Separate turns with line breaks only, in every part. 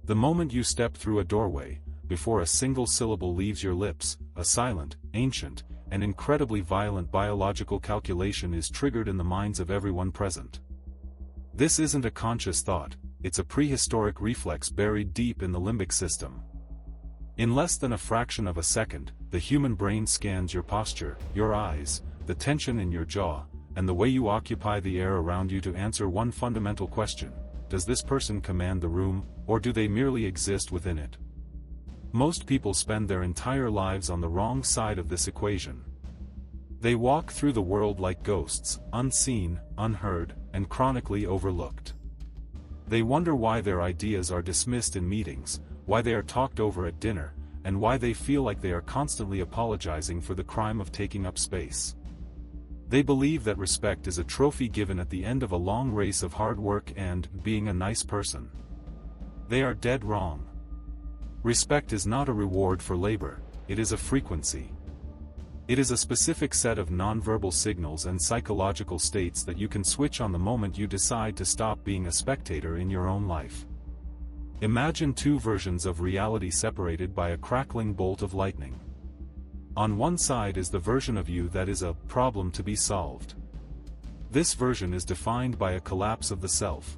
The moment you step through a doorway, before a single syllable leaves your lips, a silent, ancient, and incredibly violent biological calculation is triggered in the minds of everyone present. This isn't a conscious thought, it's a prehistoric reflex buried deep in the limbic system. In less than a fraction of a second, the human brain scans your posture, your eyes, the tension in your jaw, and the way you occupy the air around you to answer one fundamental question: does this person command the room, or do they merely exist within it? Most people spend their entire lives on the wrong side of this equation. They walk through the world like ghosts, unseen, unheard, and chronically overlooked. They wonder why their ideas are dismissed in meetings, why they are talked over at dinner, and why they feel like they are constantly apologizing for the crime of taking up space. They believe that respect is a trophy given at the end of a long race of hard work and being a nice person. They are dead wrong. Respect is not a reward for labor, it is a frequency. It is a specific set of nonverbal signals and psychological states that you can switch on the moment you decide to stop being a spectator in your own life. Imagine two versions of reality separated by a crackling bolt of lightning. On one side is the version of you that is a problem to be solved. This version is defined by a collapse of the self.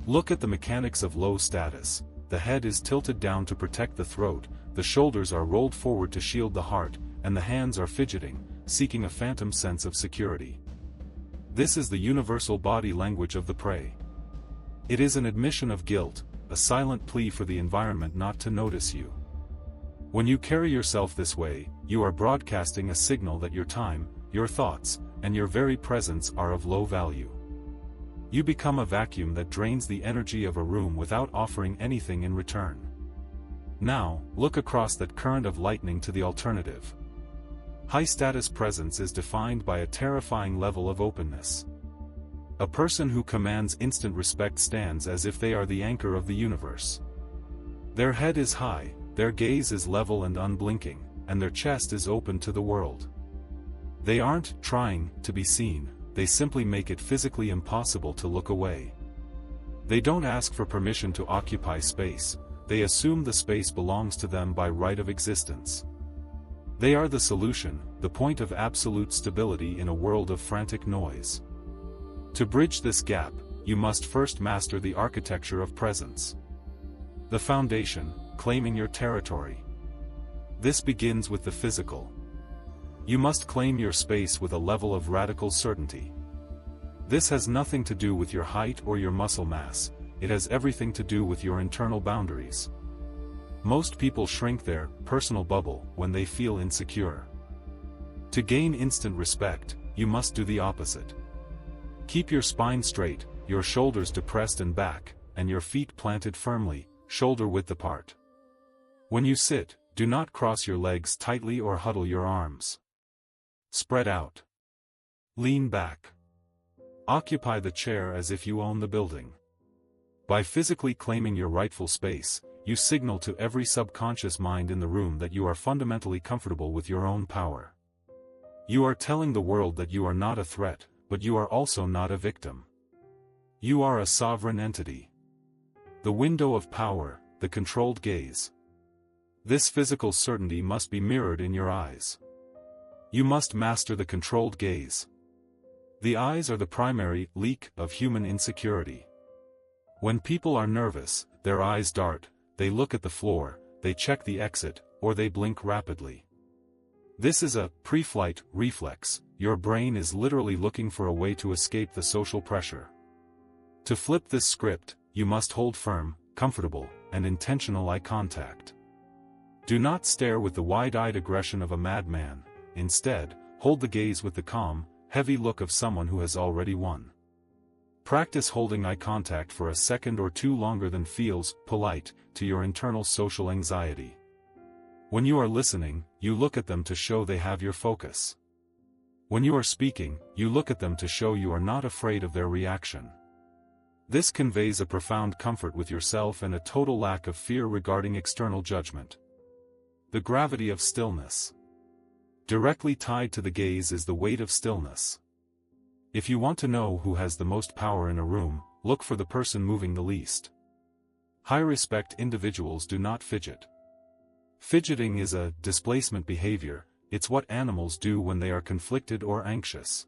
Look at the mechanics of low status. The head is tilted down to protect the throat, the shoulders are rolled forward to shield the heart, and the hands are fidgeting, seeking a phantom sense of security. This is the universal body language of the prey. It is an admission of guilt, a silent plea for the environment not to notice you. When you carry yourself this way, you are broadcasting a signal that your time, your thoughts, and your very presence are of low value. You become a vacuum that drains the energy of a room without offering anything in return. Now, look across that current of lightning to the alternative. High-status presence is defined by a terrifying level of openness. A person who commands instant respect stands as if they are the anchor of the universe. Their head is high, their gaze is level and unblinking, and their chest is open to the world. They aren't trying to be seen, they simply make it physically impossible to look away. They don't ask for permission to occupy space, they assume the space belongs to them by right of existence. They are the solution, the point of absolute stability in a world of frantic noise. To bridge this gap, you must first master the architecture of presence. The foundation, claiming your territory. This begins with the physical. You must claim your space with a level of radical certainty. This has nothing to do with your height or your muscle mass, it has everything to do with your internal boundaries. Most people shrink their personal bubble when they feel insecure. To gain instant respect, you must do the opposite. Keep your spine straight, your shoulders depressed and back, and your feet planted firmly, shoulder-width apart. When you sit, do not cross your legs tightly or huddle your arms. Spread out. Lean back. Occupy the chair as if you own the building. By physically claiming your rightful space, you signal to every subconscious mind in the room that you are fundamentally comfortable with your own power. You are telling the world that you are not a threat, but you are also not a victim. You are a sovereign entity. The window of power, the controlled gaze. This physical certainty must be mirrored in your eyes. You must master the controlled gaze. The eyes are the primary leak of human insecurity. When people are nervous, their eyes dart, they look at the floor, they check the exit, or they blink rapidly. This is a pre-flight reflex. Your brain is literally looking for a way to escape the social pressure. To flip this script, you must hold firm, comfortable, and intentional eye contact. Do not stare with the wide-eyed aggression of a madman, instead, hold the gaze with the calm, heavy look of someone who has already won. Practice holding eye contact for a second or two longer than feels polite to your internal social anxiety. When you are listening, you look at them to show they have your focus. When you are speaking, you look at them to show you are not afraid of their reaction. This conveys a profound comfort with yourself and a total lack of fear regarding external judgment. The gravity of stillness. Directly tied to the gaze is the weight of stillness. If you want to know who has the most power in a room, look for the person moving the least. High-respect individuals do not fidget. Fidgeting is a displacement behavior. It's what animals do when they are conflicted or anxious.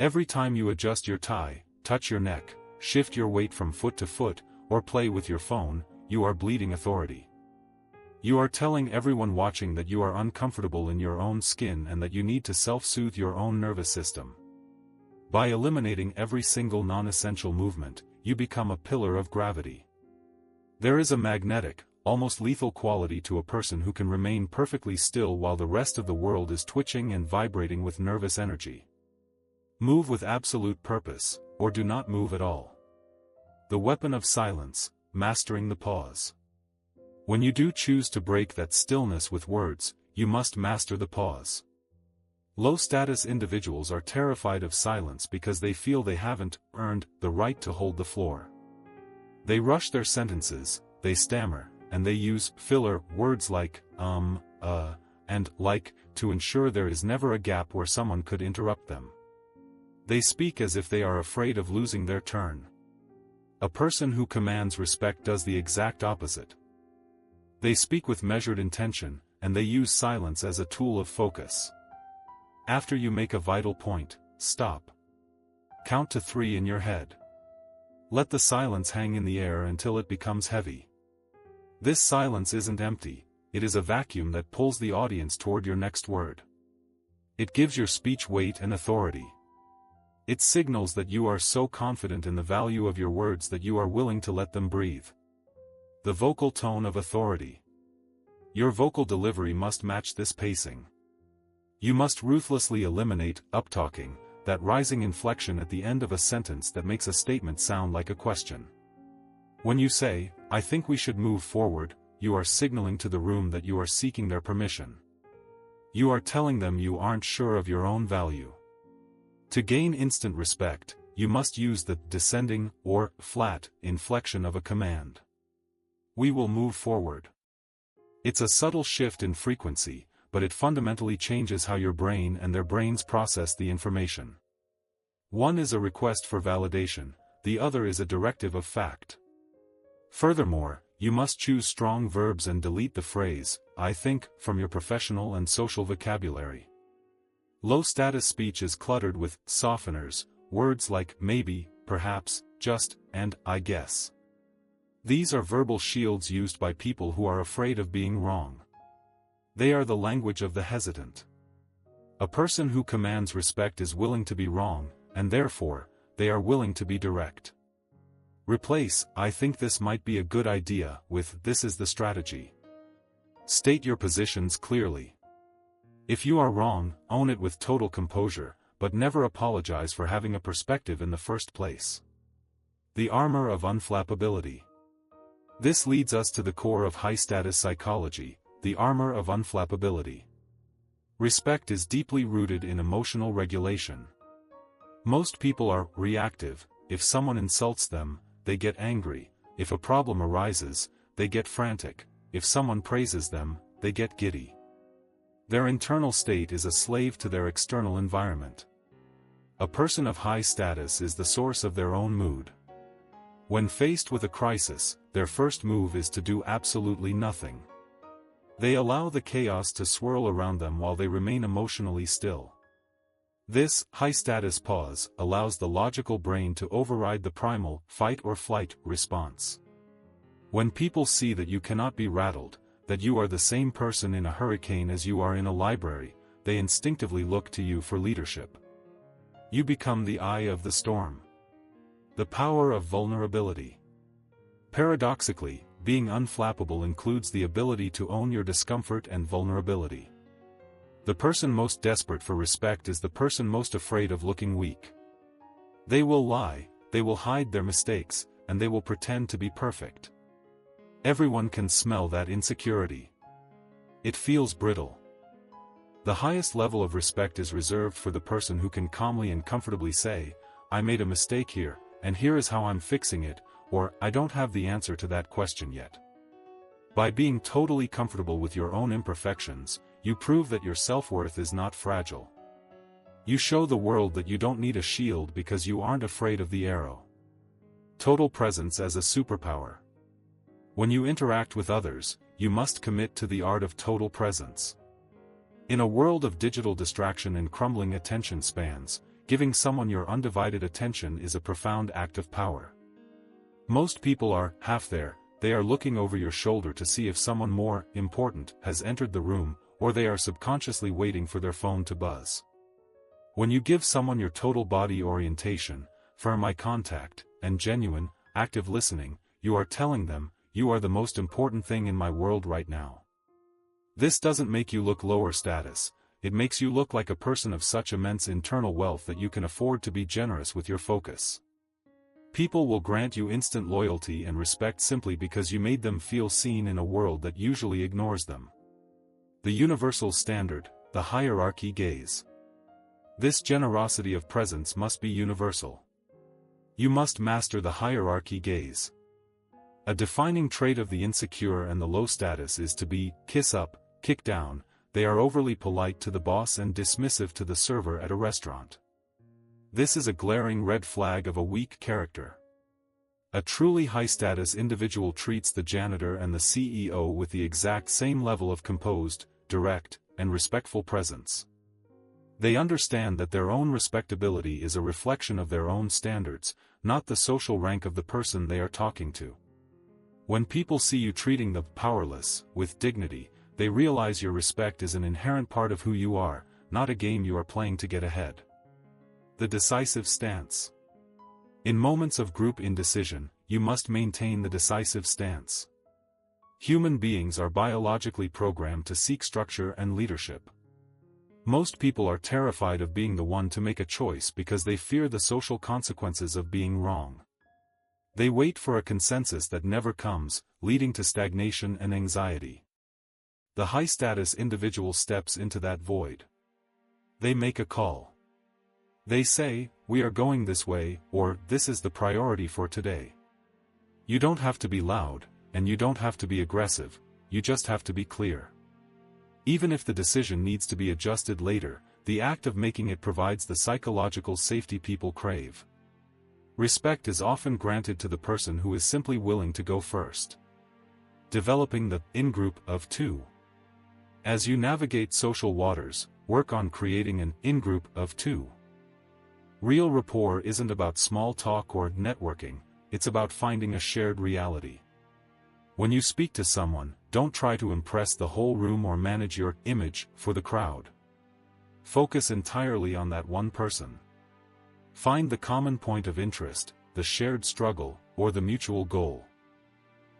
Every time you adjust your tie, touch your neck, shift your weight from foot to foot, or play with your phone, you are bleeding authority. You are telling everyone watching that you are uncomfortable in your own skin and that you need to self-soothe your own nervous system. By eliminating every single non-essential movement, you become a pillar of gravity. There is a magnetic, almost lethal quality to a person who can remain perfectly still while the rest of the world is twitching and vibrating with nervous energy. Move with absolute purpose, or do not move at all. The weapon of silence, mastering the pause. When you do choose to break that stillness with words, you must master the pause. Low-status individuals are terrified of silence because they feel they haven't earned the right to hold the floor. They rush their sentences, they stammer, and they use filler words like, and like, to ensure there is never a gap where someone could interrupt them. They speak as if they are afraid of losing their turn. A person who commands respect does the exact opposite. They speak with measured intention, and they use silence as a tool of focus. After you make a vital point, stop. Count to 3 in your head. Let the silence hang in the air until it becomes heavy. This silence isn't empty, it is a vacuum that pulls the audience toward your next word. It gives your speech weight and authority. It signals that you are so confident in the value of your words that you are willing to let them breathe. The vocal tone of authority. Your vocal delivery must match this pacing. You must ruthlessly eliminate uptalking, that rising inflection at the end of a sentence that makes a statement sound like a question. When you say, "I think we should move forward," you are signaling to the room that you are seeking their permission. You are telling them you aren't sure of your own value. To gain instant respect, you must use the descending, or flat, inflection of a command. We will move forward. It's a subtle shift in frequency, but it fundamentally changes how your brain and their brains process the information. One is a request for validation, the other is a directive of fact. Furthermore, you must choose strong verbs and delete the phrase, "I think," from your professional and social vocabulary. Low-status speech is cluttered with softeners, words like maybe, perhaps, just, and I guess. These are verbal shields used by people who are afraid of being wrong. They are the language of the hesitant. A person who commands respect is willing to be wrong, and therefore, they are willing to be direct. Replace, "I think this might be a good idea," with, "This is the strategy." State your positions clearly. If you are wrong, own it with total composure, but never apologize for having a perspective in the first place. The armor of unflappability. This leads us to the core of high-status psychology, the armor of unflappability. Respect is deeply rooted in emotional regulation. Most people are reactive. If someone insults them, they get angry. If a problem arises, they get frantic. If someone praises them, they get giddy. Their internal state is a slave to their external environment. A person of high status is the source of their own mood. When faced with a crisis, their first move is to do absolutely nothing. They allow the chaos to swirl around them while they remain emotionally still. This high-status pause allows the logical brain to override the primal fight-or-flight response. When people see that you cannot be rattled, that you are the same person in a hurricane as you are in a library, they instinctively look to you for leadership. You become the eye of the storm. The power of vulnerability. Paradoxically, being unflappable includes the ability to own your discomfort and vulnerability. The person most desperate for respect is the person most afraid of looking weak. They will lie, they will hide their mistakes, and they will pretend to be perfect. Everyone can smell that insecurity. It feels brittle. The highest level of respect is reserved for the person who can calmly and comfortably say, "I made a mistake here, and here is how I'm fixing it," or "I don't have the answer to that question yet." By being totally comfortable with your own imperfections, you prove that your self-worth is not fragile. You show the world that you don't need a shield because you aren't afraid of the arrow. Total presence as a superpower. When you interact with others, you must commit to the art of total presence. In a world of digital distraction and crumbling attention spans, giving someone your undivided attention is a profound act of power. Most people are half there. They are looking over your shoulder to see if someone more important has entered the room, or they are subconsciously waiting for their phone to buzz. When you give someone your total body orientation, firm eye contact, and genuine, active listening, you are telling them, "You are the most important thing in my world right now." This doesn't make you look lower status, it makes you look like a person of such immense internal wealth that you can afford to be generous with your focus. People will grant you instant loyalty and respect simply because you made them feel seen in a world that usually ignores them. The universal standard, the hierarchy gaze. This generosity of presence must be universal. You must master the hierarchy gaze. A defining trait of the insecure and the low status is to be, kiss up, kick down. They are overly polite to the boss and dismissive to the server at a restaurant. This is a glaring red flag of a weak character. A truly high-status individual treats the janitor and the CEO with the exact same level of composed, direct, and respectful presence. They understand that their own respectability is a reflection of their own standards, not the social rank of the person they are talking to. When people see you treating the powerless with dignity, they realize your respect is an inherent part of who you are, not a game you are playing to get ahead. The decisive stance. In moments of group indecision, you must maintain the decisive stance. Human beings are biologically programmed to seek structure and leadership. Most people are terrified of being the one to make a choice because they fear the social consequences of being wrong. They wait for a consensus that never comes, leading to stagnation and anxiety. The high-status individual steps into that void. They make a call. They say, "We are going this way," or "This is the priority for today." You don't have to be loud, and you don't have to be aggressive, you just have to be clear. Even if the decision needs to be adjusted later, the act of making it provides the psychological safety people crave. Respect is often granted to the person who is simply willing to go first. Developing the in-group of two. As you navigate social waters, work on creating an in-group of two. Real rapport isn't about small talk or networking, it's about finding a shared reality. When you speak to someone, don't try to impress the whole room or manage your image for the crowd. Focus entirely on that one person. Find the common point of interest, the shared struggle, or the mutual goal.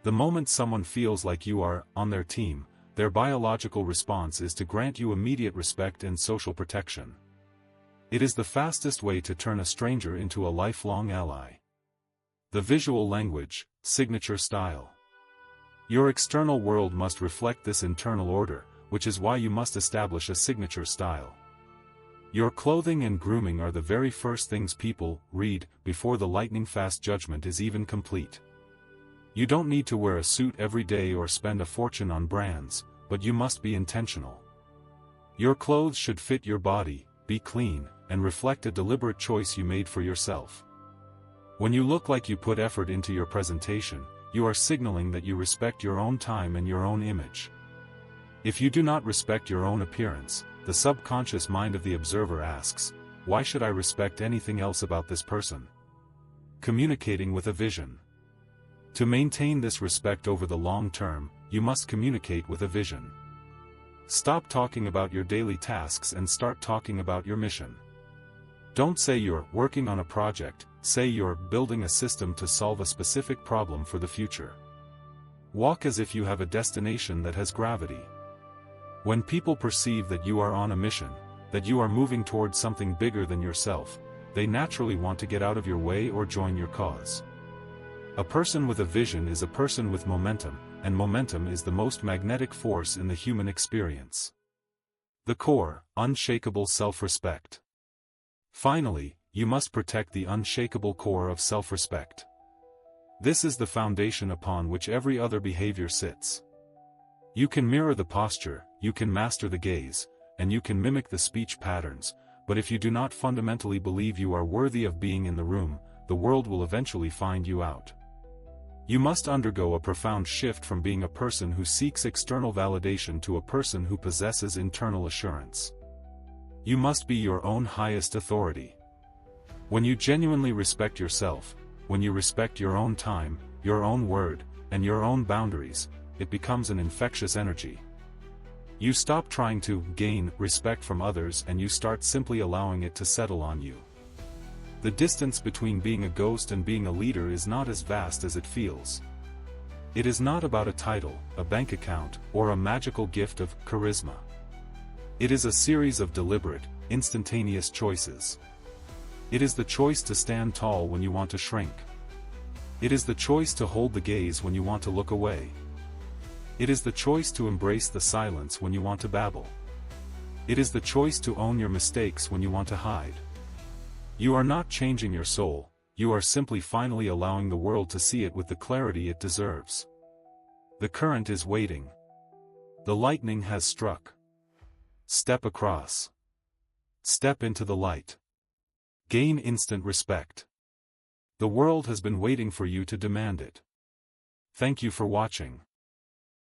The moment someone feels like you are on their team, their biological response is to grant you immediate respect and social protection. It is the fastest way to turn a stranger into a lifelong ally. The visual language, signature style. Your external world must reflect this internal order, which is why you must establish a signature style. Your clothing and grooming are the very first things people read before the lightning-fast judgment is even complete. You don't need to wear a suit every day or spend a fortune on brands, but you must be intentional. Your clothes should fit your body, be clean, and reflect a deliberate choice you made for yourself. When you look like you put effort into your presentation, you are signaling that you respect your own time and your own image. If you do not respect your own appearance, the subconscious mind of the observer asks, "Why should I respect anything else about this person?" Communicating with a vision. To maintain this respect over the long term, you must communicate with a vision. Stop talking about your daily tasks and start talking about your mission. Don't say you're working on a project, say you're building a system to solve a specific problem for the future. Walk as if you have a destination that has gravity. When people perceive that you are on a mission, that you are moving towards something bigger than yourself, they naturally want to get out of your way or join your cause. A person with a vision is a person with momentum, and momentum is the most magnetic force in the human experience. The core, unshakable self-respect. Finally, you must protect the unshakable core of self-respect. This is the foundation upon which every other behavior sits. You can mirror the posture, you can master the gaze, and you can mimic the speech patterns, but if you do not fundamentally believe you are worthy of being in the room, the world will eventually find you out. You must undergo a profound shift from being a person who seeks external validation to a person who possesses internal assurance. You must be your own highest authority. When you genuinely respect yourself, when you respect your own time, your own word, and your own boundaries, it becomes an infectious energy. You stop trying to gain respect from others and you start simply allowing it to settle on you. The distance between being a ghost and being a leader is not as vast as it feels. It is not about a title, a bank account, or a magical gift of charisma. It is a series of deliberate, instantaneous choices. It is the choice to stand tall when you want to shrink. It is the choice to hold the gaze when you want to look away. It is the choice to embrace the silence when you want to babble. It is the choice to own your mistakes when you want to hide. You are not changing your soul, you are simply finally allowing the world to see it with the clarity it deserves. The current is waiting. The lightning has struck. Step across. Step into the light. Gain instant respect. The world has been waiting for you to demand it. Thank you for watching.